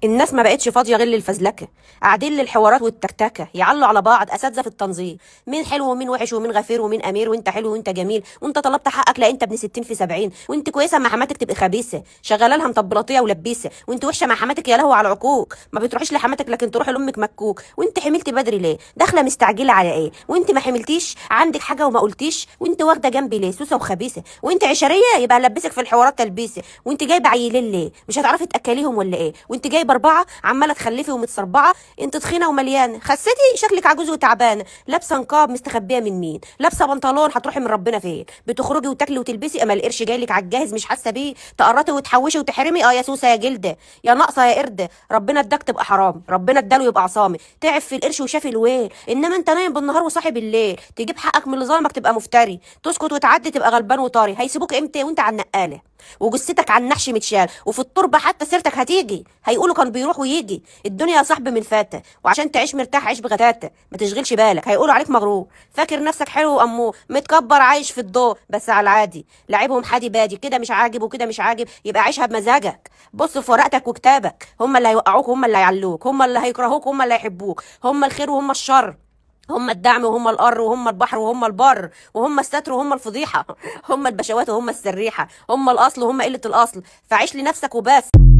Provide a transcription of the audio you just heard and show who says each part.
Speaker 1: الناس ما بقتش فاضيه غير للفزلكه، قاعدين للحوارات والتكتكه، يعلوا على بعض اساتذه في التنظيم، مين حلو ومين وحش ومين غفير ومين امير، وانت حلو وانت جميل وانت طلبت حقك، لا انت ابن 60 في 70، وانت كويسه مع حماتك تبقى خبيثه شغاله لها مطبلطيه ولبيسه، وانت وحشه مع حماتك يا لهوي على العقوق، ما بتروحيش لحماتك لكن تروحي لامك مكوك، وانت حملتي بدري ليه داخله مستعجله على ايه، وانت ما حملتيش عندك حاجه وما قلتيش، وانت واخده جنبي ليه سوسه وخبيثه، وانت عشريه يبقى لبسك في الحوارات تلبيسه، وانت جايبه عيلين ليه مش هتعرفي تاكليهم ولا ايه، وانت جايبه اربعه عماله تخلفي ومتصربعه، انت تخينه ومليانه خستي شكلك عجوز وتعبانه، لابسه نقاب مستخبيه من مين، لابسه بنطلون هتروحي من ربنا فين، بتخرجي وتاكلي وتلبسي اما القرش جايلك على الجاهز مش حاسه بيه، تقرطي وتحوشي وتحرمي، يا سوسه يا جلده يا ناقصه يا قرده، ربنا اداك تبقى حرام، ربنا اداله يبقى عصامي، تعب في القرش وشاف الويل، انما انت نايم بالنهار وصاحي بالليل، تجيب حقك من اللي ظلمك تبقى مفتري، تسكت وتعدي تبقى غلبان وطاري، هيسيبوك امتى وانت على النقاله وجثتك على النحش متشال، وفي التربه حتى سيرتك هتيجي، هيقولوا كان بيروح ويجي، الدنيا يا صاحبي من فاتة، وعشان تعيش مرتاح عيش بغتاتة، ما تشغلش بالك، هيقولوا عليك مغرور، فاكر نفسك حلو وامور متكبر عايش في الضوء، بس على العادي لعيبهم حادي بادي، كده مش عاجب وكده مش عاجب، يبقى عيشها بمزاجك، بص في ورقتك وكتابك، هم اللي هيوقعوك هم اللي هيعلوك، هم اللي هيكرهوك هم اللي هيحبوك، هم الخير وهم الشر، هم الدعم وهم القر وهم البحر وهم البر، وهم الستر وهم الفضيحة هم البشوات وهم السريحة، هم الأصل وهم قلة الأصل، فعيش لنفسك وبس.